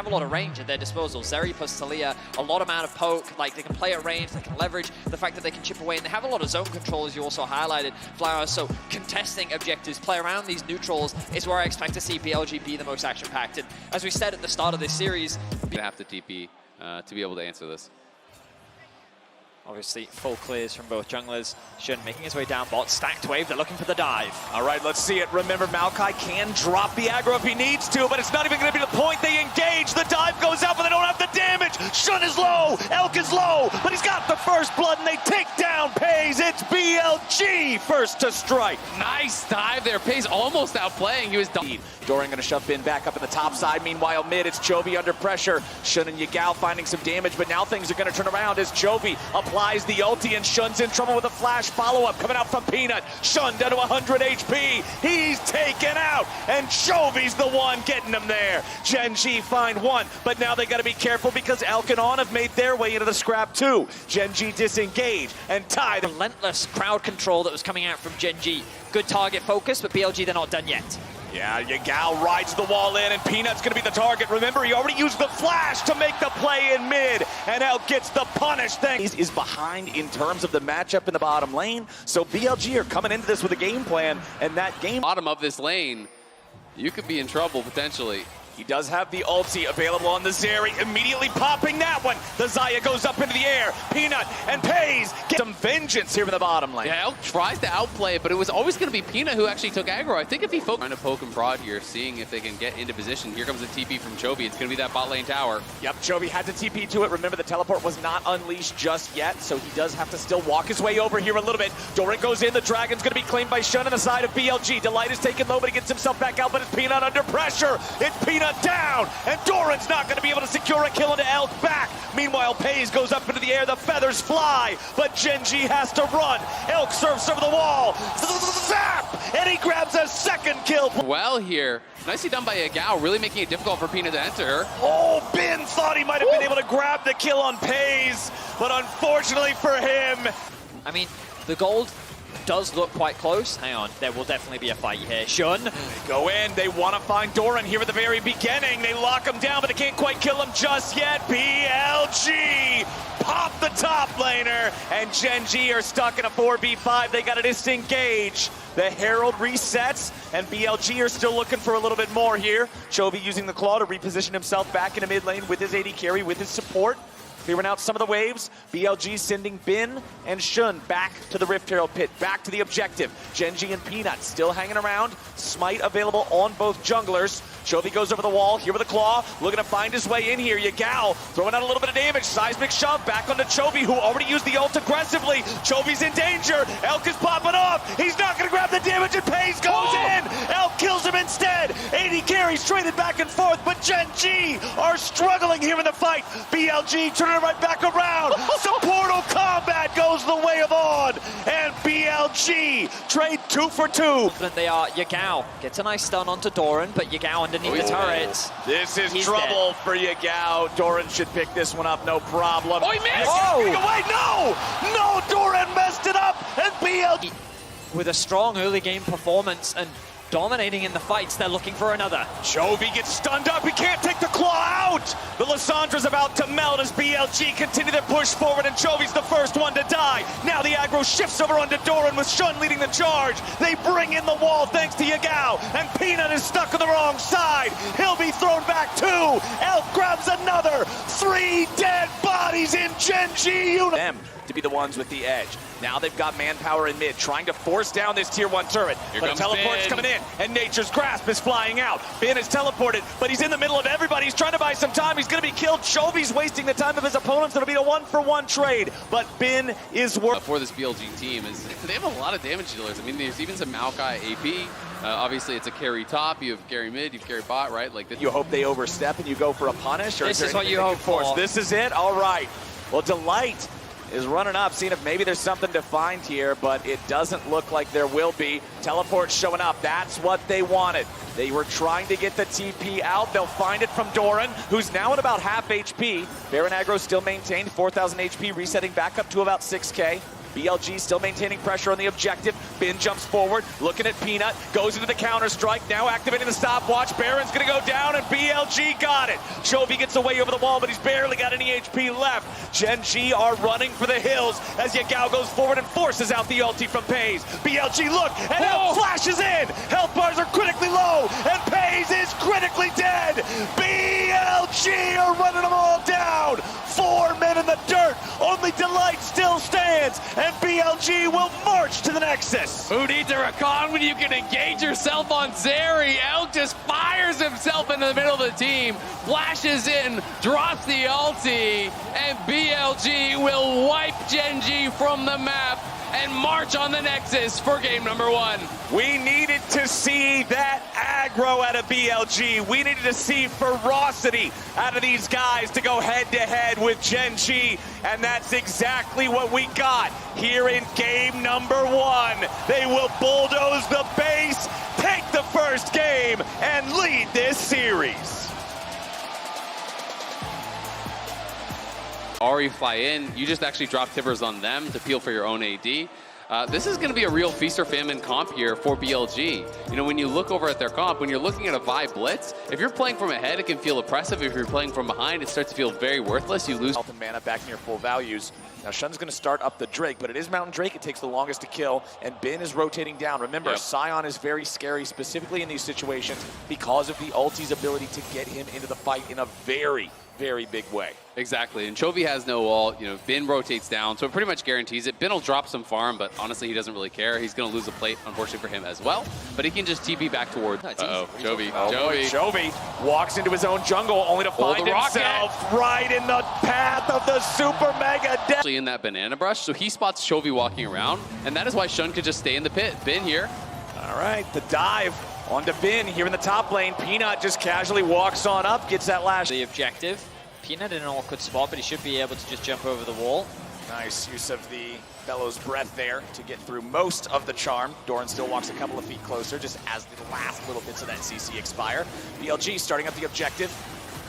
have a lot of range at their disposal. Zeri plus Talia, a lot amount of poke, like they can play at range, they can leverage the fact that they can chip away, and they have a lot of zone control, as you also highlighted, Flower. So contesting objectives, play around these neutrals is where I expect to see BLG be the most action-packed. And as we said at the start of this series, you have to TP to be able to answer this. Obviously, full clears from both junglers. Shun making his way down bot, stacked wave, they're looking for the dive. All right, let's see it. Remember, Maokai can drop the aggro if he needs to, but it's not even going to be the point. They engage, the dive goes out, but they don't have the damage. Shun is low, Elk is low, but he's got the first blood, and they take down Pays. It's BLG first to strike. Nice dive there. Pays almost outplaying. He was done. Doran going to shove Bin back up in the top side. Meanwhile, mid, it's Chovy under pressure. Shun and Yagao finding some damage, but now things are going to turn around as Chovy applies the ulti, and Shun's in trouble with a flash follow-up coming out from Peanut. Shun down to 100 HP. He's taken out, and Chovy's the one getting him there. Gen G find one, but now they got to be careful because Elk and On have made their way into the scrap too. Gen G disengage, and Ty. The relentless crowd control that was coming out from Gen G. Good target focus, but BLG, they're not done yet. Yeah, Yagao rides the wall in, and Peanut's going to be the target. Remember, he already used the flash to make the play in mid, and Elk gets the punish. Thanks. Is behind in terms of the matchup in the bottom lane, so BLG are coming into this with a game plan, and that game... Bottom of this lane, you could be in trouble potentially. He does have the ulti available on the Zeri, immediately popping that one. The Xayah goes up into the air. Peanut and Pays get some vengeance here in the bottom lane. Yeah, Elk tries to outplay it, but it was always going to be Peanut who actually took aggro. I think if he focused... Trying to poke and prod here, seeing if they can get into position. Here comes the TP from Chovy. It's going to be that bot lane tower. Yep, Chovy had to TP to it. Remember, the teleport was not unleashed just yet, so he does have to still walk his way over here a little bit. Doran goes in. The Dragon's going to be claimed by Shun on the side of BLG. Delight is taken low, but he gets himself back out, but it's Peanut under pressure. It's Peanut down, and Doran's not going to be able to secure a kill into Elk back. Meanwhile, Pays goes up into the air. The feathers fly, but Gen G has to run. Elk surfs over the wall. Zap! And he grabs a second kill. Well here, nicely done by Yagao, really making it difficult for Peanut to enter. Oh, Bin thought he might have been able to grab the kill on Pays, but unfortunately for him... I mean, the gold does look quite close. Hang on, there will definitely be a fight here. Shun. They go in, they want to find Doran here at the very beginning. They lock him down, but they can't quite kill him just yet. BLG pop the top laner, and Gen G are stuck in a 4v5. They got to disengage. The Herald resets, and BLG are still looking for a little bit more here. Chovy using the claw to reposition himself back into mid lane with his AD carry, with his support. Clearing out some of the waves. BLG sending Bin and Shun back to the Rift Herald pit, back to the objective. Gen G and Peanut still hanging around. Smite available on both junglers. Chovy goes over the wall, here with a claw, looking to find his way in here. Yagao throwing out a little bit of damage. Seismic shove back onto Chovy, who already used the ult aggressively. Chovy's in danger. Elk is popping off. He's not going to grab the damage, and Pays goes in. Elk kills him instead. 80 carries traded back and forth, but Gen G are struggling here in the fight. BLG turning it right back around. Some Portal combat goes the way of On, and BLG trade 2 for 2. They are. Yagao gets a nice stun onto Doran, but Yagao underneath the turret. This is He's trouble dead. for Yagao. Doran should pick this one up, no problem. Oh, he missed! Getting away. No, Doran messed it up, and BLG. With a strong early game performance and dominating in the fights, they're looking for another. Chovy gets stunned up. He can't take the claw out. The Lyssandra's about to melt as BLG continue to push forward, and Chovy's the first one to die. Now the aggro shifts over onto Doran with Shun leading the charge. They bring in the wall thanks to Yagao, and Peanut is stuck on the wrong side. He'll be thrown back too. Elk grabs another. 3 dead bodies in Gen G unit. Them to be the ones with the edge. Now they've got manpower in mid, trying to force down this tier 1 turret. Here but a teleport's coming in, and Nature's Grasp is flying out. Bin is teleported, but he's in the middle of everybody. He's trying to buy some time. He's going to be killed. Chovy's wasting the time of his opponents. It'll be a 1-for-1 trade, but Bin is worth. For this BLG team, is they have a lot of damage dealers. I mean, there's even some Maokai AP. Obviously, it's a carry top. You have carry mid. You have carry bot, right? Like you hope they overstep and you go for a punish, or this is what you hope for. This is it. All right. Well, Delight is running up, seeing if maybe there's something to find here, but it doesn't look like there will be. Teleport showing up. That's what they wanted. They were trying to get the TP out. They'll find it from Doran, who's now at about half HP. Baron aggro still maintained, 4,000 HP, resetting back up to about 6K. BLG still maintaining pressure on the objective. Bin jumps forward, looking at Peanut, goes into the counter-strike, now activating the stopwatch. Baron's gonna go down, and BLG got it. Chovy gets away over the wall, but he's barely got any HP left. Gen G are running for the hills as Yagao goes forward and forces out the ulti from Pays. BLG, look, and Elk flashes in. Health bars are critically low, and Pays is critically dead. BLG are running them all down. 4 men in the dirt. Only Delight still stands, and BLG will march to the Nexus. Who needs a recon when you can engage yourself on Zeri? Elk just fires himself into the middle of the team, flashes in, drops the ulti, and BLG will wipe Gen G from the map and march on the Nexus for game number 1. We needed to see that aggro out of BLG. We needed to see ferocity out of these guys to go head-to-head with Gen G, and that's exactly what we got here in game number 1. They will bulldoze the base, take the first game, and lead this series. Ari fly in, you just actually drop Tibbers on them to peel for your own AD. This is going to be a real feast or famine comp here for BLG. You know, when you look over at their comp, when you're looking at a Vi Blitz, if you're playing from ahead, it can feel oppressive. If you're playing from behind, it starts to feel very worthless. You lose Health and mana back near full values. Now Shun's going to start up the Drake, but it is Mountain Drake. It takes the longest to kill, and Bin is rotating down. Remember, Sion is very scary, specifically in these situations, because of the ulti's ability to get him into the fight in a very, very big way. Exactly, and Chovy has no ult. You know, Bin rotates down, so it pretty much guarantees it. Bin will drop some farm, but honestly, he doesn't really care. He's going to lose a plate, unfortunately for him as well. But he can just TP back toward. Chovy. Chovy walks into his own jungle, only to find himself right in the path of the super mega death. In that banana brush, so he spots Chovy walking around, and that is why Shun could just stay in the pit. Bin here. All right, the dive onto Bin here in the top lane. Peanut just casually walks on up, gets that last. The objective. Peanut in an awkward spot, but he should be able to just jump over the wall. Nice use of the Bellows Breath there to get through most of the charm. Doran still walks a couple of feet closer, just as the last little bits of that CC expire. BLG starting up the objective.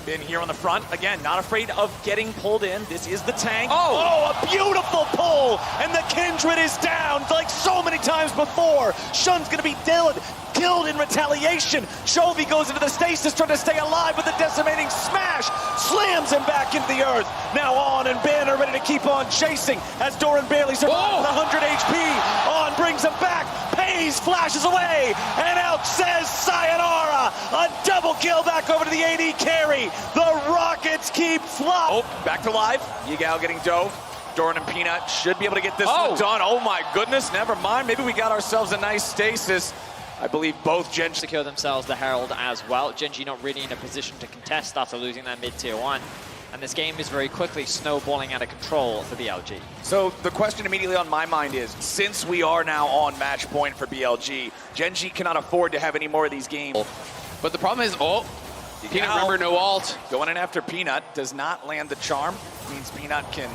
Bin here on the front. Again, not afraid of getting pulled in. This is the tank. Oh, a beautiful pull! And the Kindred is down like so many times before. Shun's gonna be killed in retaliation. Chovy goes into the stasis trying to stay alive with a decimating smash. Slams him back into the earth. Now On and Ben are ready to keep on chasing as Doran barely survives with 100 HP. On brings him back. Pays flashes away. And Elk says sayonara. A double kill back over to the AD carry. The Rockets keep flying. Oh, back to live. Yagao getting dove. Doran and Peanut should be able to get this one done. Oh my goodness, never mind. Maybe we got ourselves a nice stasis. I believe both Gen G secure themselves the Herald as well. Gen G not really in a position to contest after losing their mid-tier 1. And this game is very quickly snowballing out of control for BLG. So the question immediately on my mind is, since we are now on match point for BLG, Gen G cannot afford to have any more of these games. But the problem is, Peanut, remember, no ult. Going in after Peanut does not land the charm. Means Peanut can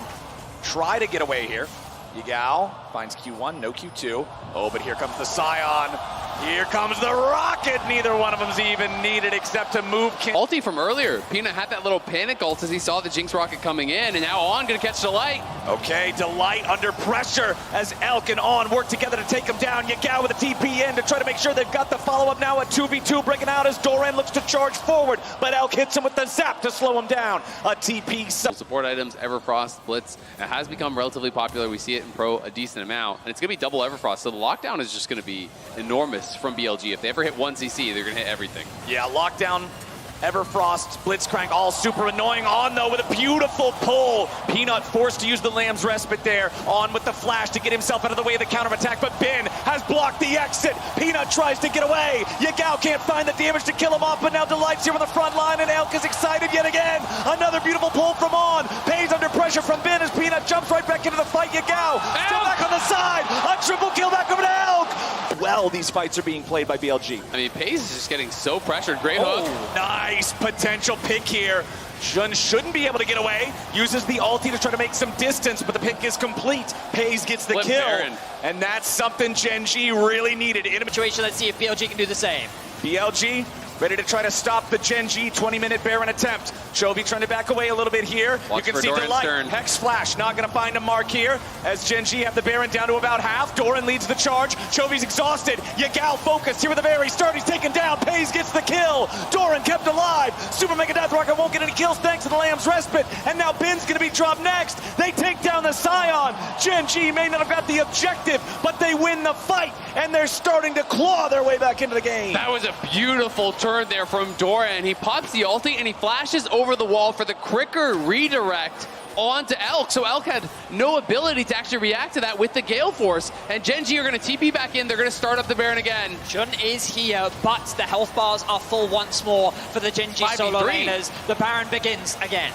try to get away here. Yagao finds Q1, no Q2. Oh, but here comes the Scion. Here comes the Rocket. Neither one of them's even needed except to move. Ulti from earlier. Peanut had that little panic ult as he saw the Jinx Rocket coming in, and now On gonna catch Delight. Okay, Delight under pressure as Elk and On work together to take him down. Yagao with a TP in to try to make sure they've got the follow-up now. A 2v2 breaking out as Doran looks to charge forward, but Elk hits him with the zap to slow him down. A TP. Support items, Everfrost, Blitz. It has become relatively popular. We see it in Pro a decent amount, and it's gonna be double Everfrost, so the lockdown is just gonna be enormous from BLG. If they ever hit one CC, they're gonna hit everything. Yeah, lockdown, Everfrost, Blitzcrank, all super annoying. On though with a beautiful pull. Peanut forced to use the Lamb's Respite there. On with the flash to get himself out of the way of the counterattack, but Bin has blocked the exit. Peanut tries to get away. Yagao can't find the damage to kill him off, but now Delight's here on the front line, and Elk is excited yet again. Another beautiful pull from On. Pays under pressure from Bin as Peanut jumps right back into the fight. Yagao still back on the side. A triple kill back over to Elk. Well, these fights are being played by BLG. I mean, Pays is just getting so pressured. Great hook. Nice potential pick here. Shun shouldn't be able to get away. Uses the ulti to try to make some distance, but the pick is complete. Pays gets the kill. Baron. And that's something Gen G really needed. In a Situation, let's see if BLG can do the same. BLG ready to try to stop the Gen G 20-minute Baron attempt. Chovy trying to back away a little bit here. Watch you can for see Doran's Delight. turn. Hex Flash not going to find a mark here as Gen G have the Baron down to about half. Doran leads the charge. Chovy's exhausted. Yagal focused here with the very start. He's taken down. Pays gets the kill. Doran kept alive. Super Mega Death Rocket won't get any kills thanks to the Lamb's Respite. And now Ben's going to be dropped next. They take down the Scion. Gen G may not have got the objective, but they win the fight. And they're starting to claw their way back into the game. That was a beautiful turn there from Doran. He pops the ulti and he flashes over the wall for the quicker redirect onto Elk. So Elk had no ability to actually react to that with the Gale Force. And Gen G are going to TP back in. They're going to start up the Baron again. Jun is here, but the health bars are full once more for the Gen G 5v3. solo laners. The Baron begins again.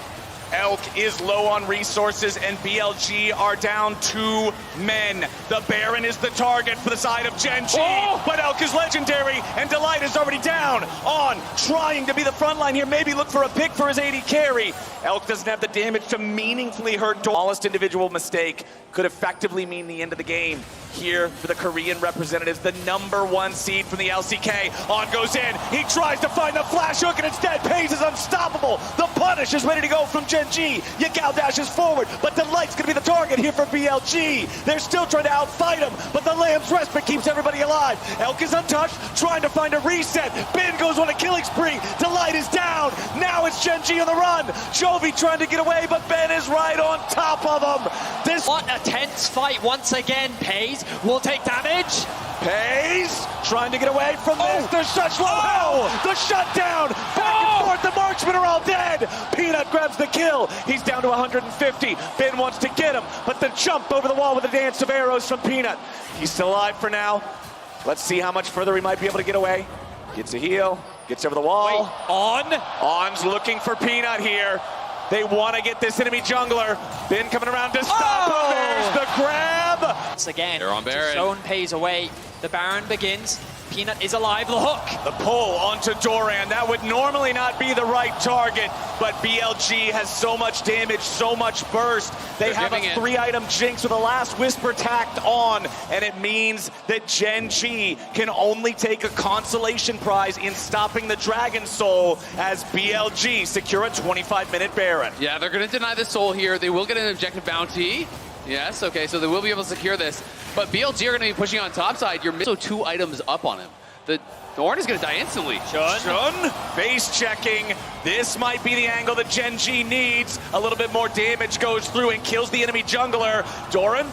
Elk is low on resources, and BLG are down 2 men. The Baron is the target for the side of Gen G, but Elk is legendary, and Delight is already down on trying to be the front line here. Maybe look for a pick for his AD carry. Elk doesn't have the damage to meaningfully hurt. Smallest individual mistake could effectively mean the end of the game. Here for the Korean representatives, the #1 seed from the LCK. On goes in, he tries to find the flash hook, and instead Pays is unstoppable. The punish is ready to go from Gen G. Yagal dashes forward, but Delight's gonna be the target here for BLG. They're still trying to outfight him, but the Lamb's Respite keeps everybody alive. Elk is untouched, trying to find a reset. Ben goes on a killing spree. Delight is down. Now it's Gen G on the run. Chovy trying to get away, but Ben is right on top of him. What a tense fight once again. Pays will take damage. Pays trying to get away from this. There's such low health. The shutdown. Back and forth. The marksmen are all dead. Peanut grabs the kill. He's down to 150. Ben wants to get him, but the jump over the wall with a dance of arrows from Peanut. He's still alive for now. Let's see how much further he might be able to get away. Gets a heal. Gets over the wall. On's looking for Peanut here. They want to get this enemy jungler. Ben coming around to stop him. There's the grab. Once again, they're on Baron. Zone Pays away. The Baron begins. Peanut is alive. The hook. The pull onto Doran. That would normally not be the right target, but BLG has so much damage, so much burst. They have a 3-item Jinx with a last Whisper tacked on, and it means that Gen G can only take a consolation prize in stopping the Dragon Soul as BLG secure a 25-minute Baron. Yeah, they're going to deny the soul here. They will get an objective bounty. Yes, okay, so they will be able to secure this. But BLG are going to be pushing on top side. You're missing 2 items up on him. The Horn is going to die instantly. Shun base checking. This might be the angle that Gen G needs. A little bit more damage goes through and kills the enemy jungler. Doran?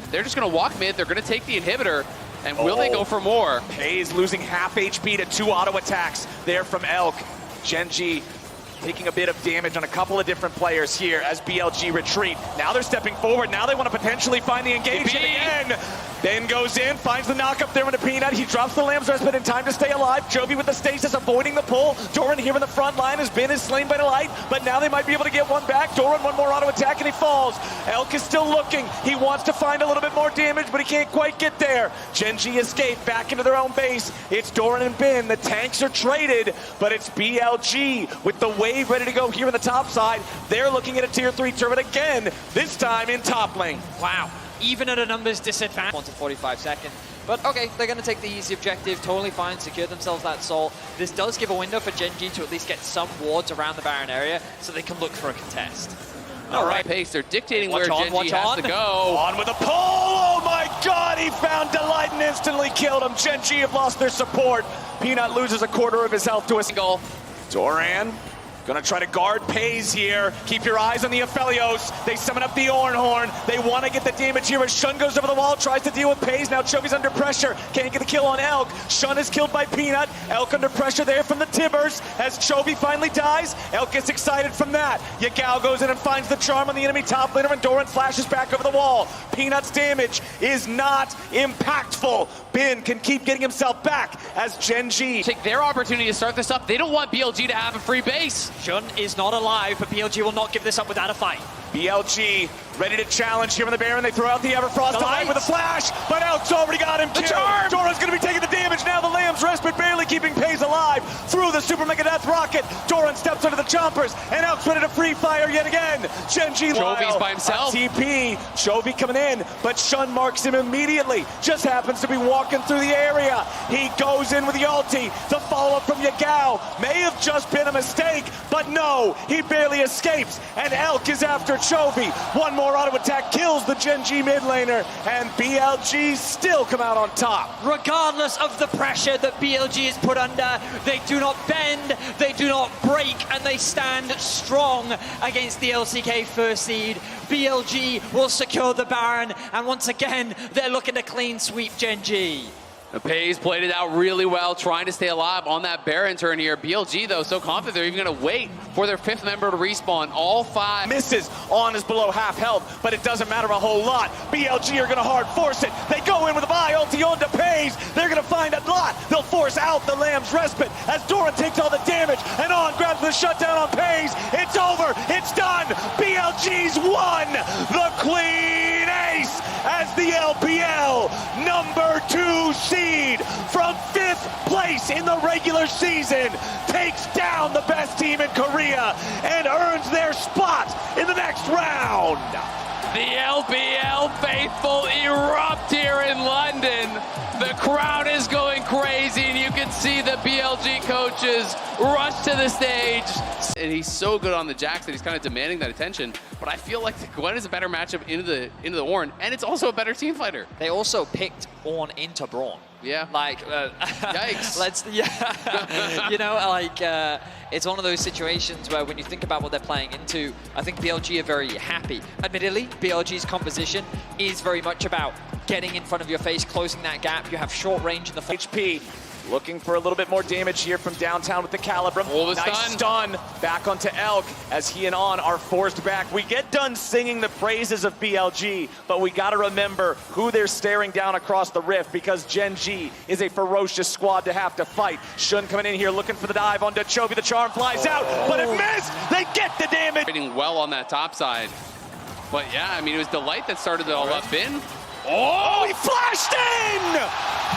They're just going to walk mid. They're going to take the inhibitor. And will they go for more? Pays losing half HP to 2 auto attacks there from Elk. Gen G taking a bit of damage on a couple of different players here as BLG retreat. Now they're stepping forward. Now they want to potentially find the engagement again. Ben goes in, finds the knock up there with a Peanut. He drops the Lamb's Respite in time to stay alive. Chovy with the stasis avoiding the pull. Doran here in the front line as Ben is slain by Delight, but now they might be able to get one back. Doran one more auto attack and he falls. Elk is still looking. He wants to find a little bit more damage, but he can't quite get there. Gen G escape back into their own base. It's Doran and Ben. The tanks are traded, but it's BLG with the wave ready to go here in the top side. They're looking at a tier 3 turret again, this time in top lane. Wow. Even at a numbers disadvantage. 1 to 45 seconds. But okay, they're going to take the easy objective, totally fine, secure themselves that soul. This does give a window for Gen G to at least get some wards around the Baron area so they can look for a contest. All right, Pace, they're dictating where Gen G has to go. On with a pull! Oh my god, he found Delight and instantly killed him. Gen G have lost their support. Peanut loses a quarter of his health to a single. Doran gonna try to guard Pays here. Keep your eyes on the Aphelios. They summon up the Ornhorn. They want to get the damage here as Shun goes over the wall, tries to deal with Pays. Now Chovy's under pressure. Can't get the kill on Elk. Shun is killed by Peanut. Elk under pressure there from the Tibbers as Chovy finally dies. Elk gets excited from that. Yagal goes in and finds the charm on the enemy top laner, and Doran flashes back over the wall. Peanut's damage is not impactful. Ben can keep getting himself back as Gen G take their opportunity to start this up. They don't want BLG to have a free base. Shun is not alive, but BLG will not give this up without a fight. BLG ready to challenge here on the Baron. They throw out the Everfrost alive with a flash, but Elk's already got him killed. Doran's going to be taking the damage now. The Lamb's Respite barely keeping Pays alive through the Super Mega Death Rocket. Doran steps under the chompers, and Elk's ready to free fire yet again. Gen G Jovi's by himself. TP, Chovy coming in, but Shun marks him immediately. Just happens to be walking through the area. He goes in with the ulti. The follow-up from Yagao may have just been a mistake, but no, he barely escapes, and Elk is after Chovy. One more auto attack kills the Gen G mid laner, and BLG still come out on top. Regardless of the pressure that BLG is put under, they do not bend, they do not break, and they stand strong against the LCK first seed. BLG will secure the Baron, and once again, they're looking to clean sweep Gen G. Pays played it out really well, trying to stay alive on that Baron turn here. BLG, though, so confident they're even going to wait for their 5th member to respawn. All 5 misses on is below half health, but it doesn't matter a whole lot. BLG are going to hard force it. They go in with a buy ulti on to Pays. They're going to find a lot. They'll force out the Lamb's Respite as Doran takes all the damage, and on grabs the shutdown on Pays. It's over. It's done. BLG's won the clean ace as the LPL number 2 seed from 5th place in the regular season takes down the best team in Korea and earns their spot in the next round. The LPL faithful erupt here in London. The crowd is going crazy, and you can see the BLG coaches rush to the stage. And he's so good on the Jax that he's kind of demanding that attention. But I feel like the Gwen is a better matchup into the Ornn, and it's also a better team fighter. They also picked Ornn into Braun. Yeah. Like, yikes. You know, like, it's one of those situations where when you think about what they're playing into, I think BLG are very happy. Admittedly, BLG's composition is very much about getting in front of your face, closing that gap. You have short range in the HP looking for a little bit more damage here from downtown with the Calibrum. Nice stun back onto Elk as he and On are forced back. We get done singing the praises of BLG, but we got to remember who they're staring down across the rift, because Gen G is a ferocious squad to have to fight. Shun coming in here looking for the dive onto Chovy. The charm flies out, but it missed. They get the damage. Trading well on that top side. But yeah, I mean, it was Delight that started it all up. Bin. Oh, he flashed in!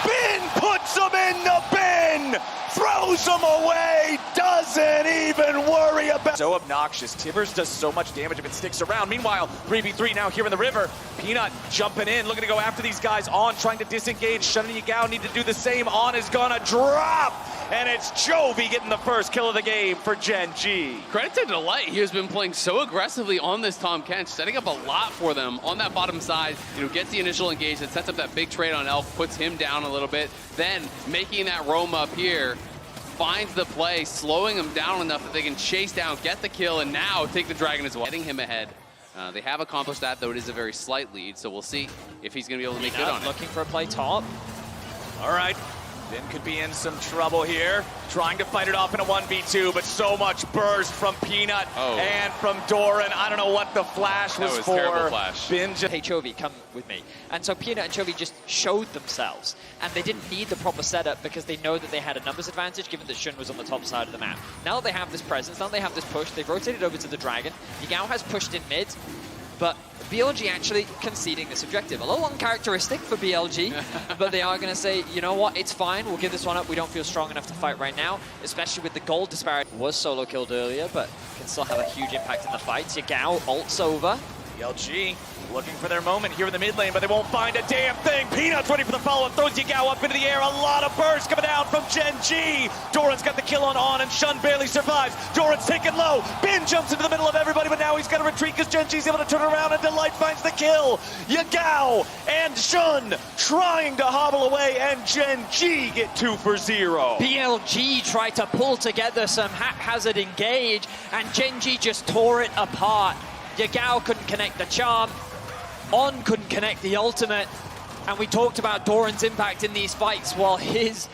Bin puts him in the bin! Throws him away! Doesn't even worry about... So obnoxious. Tivers does so much damage if it sticks around. Meanwhile, 3v3 now here in the river. Peanut jumping in, looking to go after these guys. On trying to disengage. Shun and Yagao need to do the same. On is gonna drop! And it's Chovy getting the first kill of the game for Gen G. Credit to Delight. He has been playing so aggressively on this Tahm Kench, setting up a lot for them on that bottom side. You know, gets the initial engagement, sets up that big trade on Elf, puts him down a little bit, then making that roam up here, finds the play, slowing him down enough that they can chase down, get the kill, and now take the Dragon as well. Getting him ahead. They have accomplished that, though it is a very slight lead, so we'll see if he's going to be able to make good on it. Looking for a play top. All right. Then could be in some trouble here. Trying to fight it off in a 1v2, but so much burst from Peanut and from Doran. I don't know what the flash was for. Terrible flash. Hey, Chovy, come with me. And so Peanut and Chovy just showed themselves, and they didn't need the proper setup because they know that they had a numbers advantage given that Shun was on the top side of the map. Now that they have this presence, now they have this push, they've rotated over to the Dragon. Yagao has pushed in mid, but BLG actually conceding this objective. A little uncharacteristic for BLG, but they are going to say, you know what, it's fine, we'll give this one up. We don't feel strong enough to fight right now, especially with the gold disparity. Was solo killed earlier, but can still have a huge impact in the fights. Yagao ults over. BLG looking for their moment here in the mid lane, but they won't find a damn thing. Peanut's ready for the follow-up, throws Yagao up into the air. A lot of burst coming down from Gen G. Doran's got the kill on, and Shun barely survives. Doran's taken low. Bin jumps into the middle of everybody, but now he's got to retreat because Gen G's able to turn around, and Delight finds the kill. Yagao and Shun trying to hobble away, and Gen G get 2 for 0. BLG tried to pull together some haphazard engage, and Gen G just tore it apart. Yagao couldn't connect the charm. On couldn't connect the ultimate, and we talked about Doran's impact in these fights. While his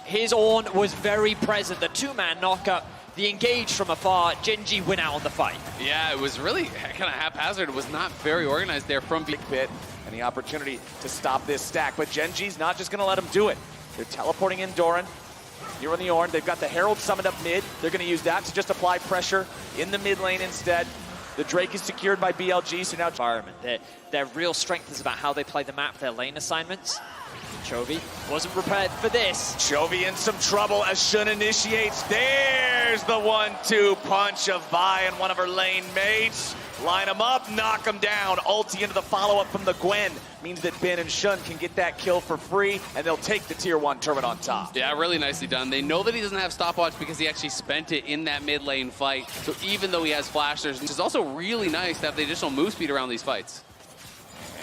Ornn was very present. The 2-man knockup, the engage from afar. Gen G win out on the fight. Yeah, it was really kind of haphazard. It was not very organized there from Big Bit, and the opportunity to stop this stack, but Gen G's not just going to let him do it. They're teleporting in Doran. Here on the Ornn, they've got the Herald summoned up mid. They're going to use that to just apply pressure in the mid lane instead. The Drake is secured by BLG, so now environment. Their real strength is about how they play the map, their lane assignments. Chovy wasn't prepared for this. Chovy in some trouble as Shun initiates. There's the 1-2 punch of Vi and one of her lane mates. Line them up, knock them down. Ulti into the follow-up from the Gwen. Means that Ben and Shun can get that kill for free, and they'll take the tier 1 turret on top. Yeah, really nicely done. They know that he doesn't have stopwatch because he actually spent it in that mid lane fight. So even though he has flashers, which is also really nice to have the additional move speed around these fights.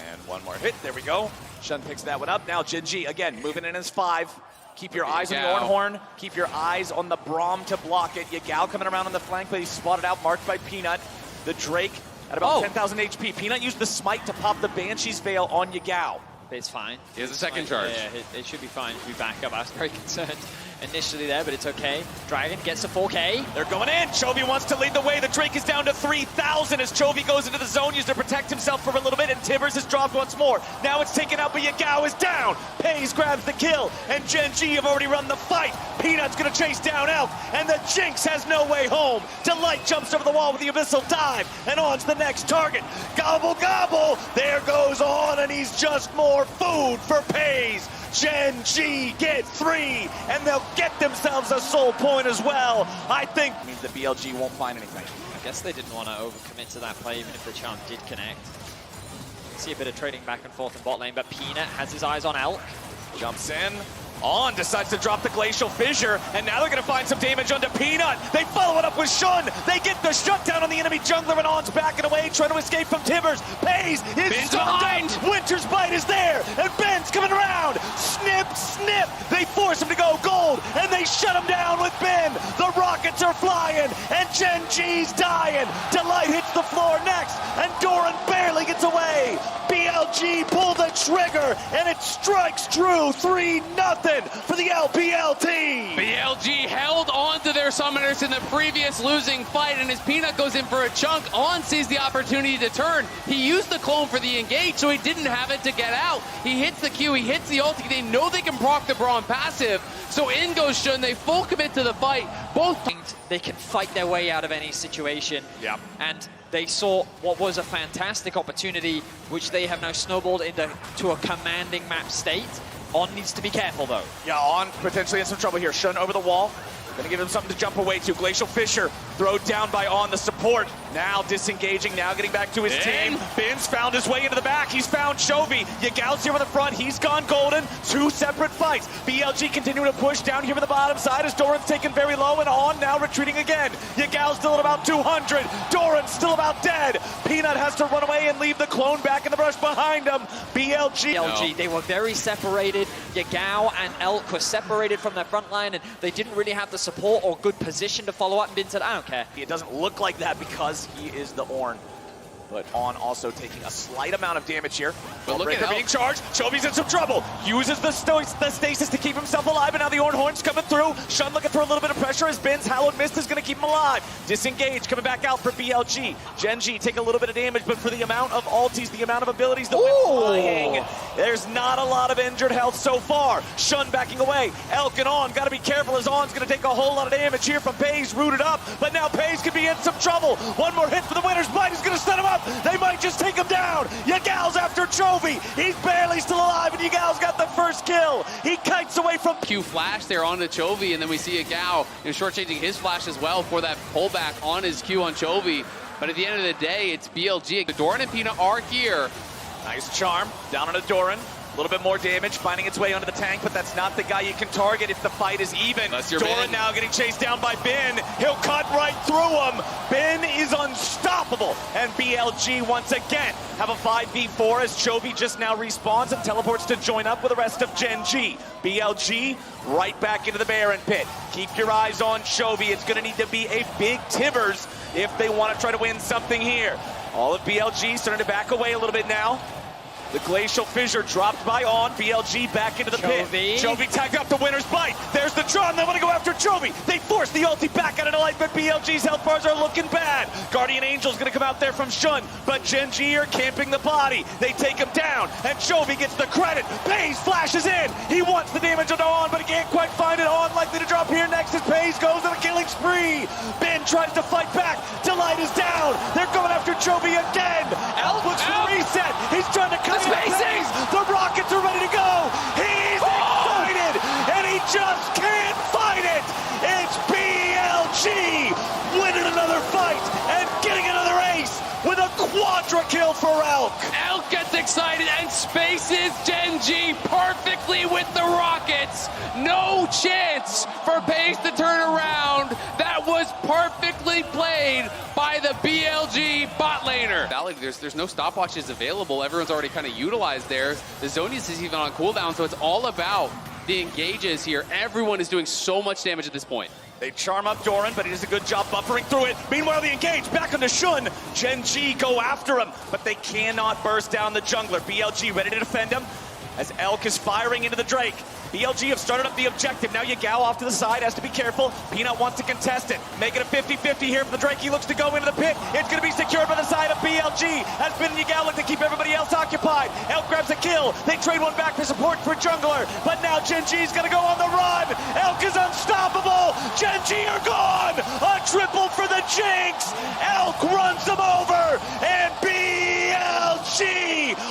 And one more hit, there we go. Shun picks that one up. Now Gen G, again, moving in as 5. Keep your eyes on the Ornhorn. Keep your eyes on the Braum to block it. Yagao coming around on the flank, but he's spotted out, marked by Peanut. The Drake at about 10,000 HP. Peanut used the smite to pop the Banshee's Veil on Yagao. It's fine. He has a second charge. Yeah, it should be fine to be back up. I was very concerned initially there, but it's okay. Dragon gets a 4K. They're going in. Chovy wants to lead the way. The Drake is down to 3,000 as Chovy goes into the zone, used to protect himself for a little bit, and Tibbers is dropped once more. Now it's taken out, but Yagao is down. Pays grabs the kill, and Gen G have already run the fight. Peanut's going to chase down Elk, and the Jinx has no way home. Delight jumps over the wall with the Abyssal Dive, and on to the next target. Gobble, gobble. There goes on, and he's just more food for Pays. Gen G get 3, and they'll get themselves a soul point as well. I think means the BLG won't find anything. I guess they didn't want to overcommit to that play, even if the charm did connect. See a bit of trading back and forth in bot lane, but Peanut has his eyes on Elk. Jumps in. On decides to drop the Glacial Fissure, and now they're going to find some damage onto Peanut. They follow it up with Shun. They get the shutdown on the enemy jungler, and On's backing away, trying to escape from Tibbers. Pays is behind. Winter's Bite is there, and Ben's coming around. Snip, snip. They force him to go gold, and they shut him down with Ben. The rockets are flying, and Gen G's dying. Delight hits the floor next, and Doran barely gets away. BLG pull the trigger, and it strikes true. 3-0 for the LPL team. BLG held on to their summoners in the previous losing fight, and as Peanut goes in for a chunk, On sees the opportunity to turn. He used the clone for the engage, so he didn't have it to get out. He hits the Q, he hits the ulti. They know they can proc the Braum passive, so in goes Shun. They full commit to the fight. Both they can fight their way out of any situation. Yep. And they saw what was a fantastic opportunity, which they have now snowballed into a commanding map state. On needs to be careful, though. Yeah, On potentially in some trouble here. Shun over the wall. Gonna give him something to jump away to. Glacial Fissure thrown down by On the support. Now disengaging, now getting back to his team. Ben's found his way into the back. He's found Chovy. Yagao's here in the front. He's gone golden. 2 separate fights. BLG continuing to push down here on the bottom side as Doran's taken very low, and On now retreating again. Yagao's still at about 200. Doran's still about dead. Peanut has to run away and leave the clone back in the brush behind him. BLG. They were very separated. Yagao and Elk were separated from their front line, and they didn't really have the support or good position to follow up. And Ben said, I don't care. It doesn't look like that because he is the Ornn. But On also taking a slight amount of damage here. But look at being charged. Chovy's in some trouble. Uses the stasis to keep himself alive, and now the Ornhorn's coming through. Shun looking for a little bit of pressure as Ben's Hallowed Mist is going to keep him alive. Disengage, coming back out for BLG. Gen G take a little bit of damage, but for the amount of ultis, the amount of abilities that went flying, there's not a lot of injured health so far. Shun backing away. Elk and On got to be careful as On's going to take a whole lot of damage here from Pays, rooted up, but now Pays could be in some trouble. One more hit for the Winter's Bite is going to set him up. They might just take him down. Yagao's after Chovy. He's barely still alive, and Yagao's got the first kill. He kites away from Q flash there onto Chovy, and then we see Yagao short-changing his flash as well for that pullback on his Q on Chovy. But at the end of the day, it's BLG. Doran and Peanut are here. Nice charm down on a Doran. A little bit more damage, finding its way onto the tank, but that's not the guy you can target if the fight is even. Doran now getting chased down by Ben. He'll cut right through him. Ben is unstoppable. And BLG once again have a 5v4 as Chovy just now respawns and teleports to join up with the rest of Gen G. BLG right back into the Baron pit. Keep your eyes on Chovy. It's going to need to be a big Tibbers if they want to try to win something here. All of BLG starting to back away a little bit now. The glacial fissure dropped by On. BLG back into the pit. Chovy tagged up the winner's bite. There's the charm. They want to go after Chovy. They force the ulti back out into life, but BLG's health bars are looking bad. Guardian Angel's going to come out there from Shun, but Gen G are camping the body. They take him down, and Chovy gets the credit. Pays flashes in. He wants the damage on On, but he can't quite find it. On likely to drop here next as Pays goes on a killing spree. Ben tries to fight back. Delight is down. They're going after Chovy again. Elk looks for the reset. He's trying to cut spacing. The Rockets are ready to go. He's excited, and he just can't fight it. It's BLG winning another fight and getting another ace with a quadra kill for Elk. Elk gets excited and spaces Gen G perfectly with the Rockets. No chance for Pace to turn around. That was perfectly played by the BLG bot laner. Valley, there's no stopwatches available. Everyone's already kind of utilized theirs. The Zonius is even on cooldown, so it's all about the engages here. Everyone is doing so much damage at this point. They charm up Doran, but he does a good job buffering through it. Meanwhile, the engage back onto Shun. Gen G go after him, but they cannot burst down the jungler. BLG ready to defend him as Elk is firing into the Drake. BLG have started up the objective. Now Yagao off to the side, has to be careful. Peanut wants to contest it. Make it a 50-50 here for the Drake. He looks to go into the pit. It's going to be secured by the side of BLG. As Ben and Yagao look to keep everybody else occupied. Elk grabs a kill. They trade one back for support for jungler. But now Gen G's going to go on the run. Elk is unstoppable. Gen G are gone. A triple for the Jinx. Elk runs them over. And BLG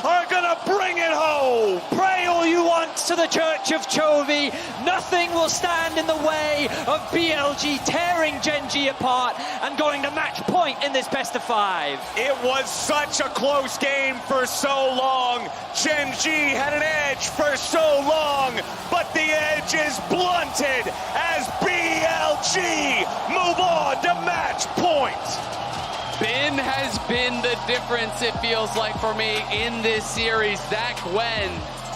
are going to bring it home. Pray all you want to the Church of Chovy. Nothing will stand in the way of BLG tearing Gen G apart and going to match point in this best of 5. It was such a close game for so long. Gen G had an edge for so long, but the edge is blunted as BLG move on to match point. Ben has been the difference, it feels like, for me in this series. That Gwen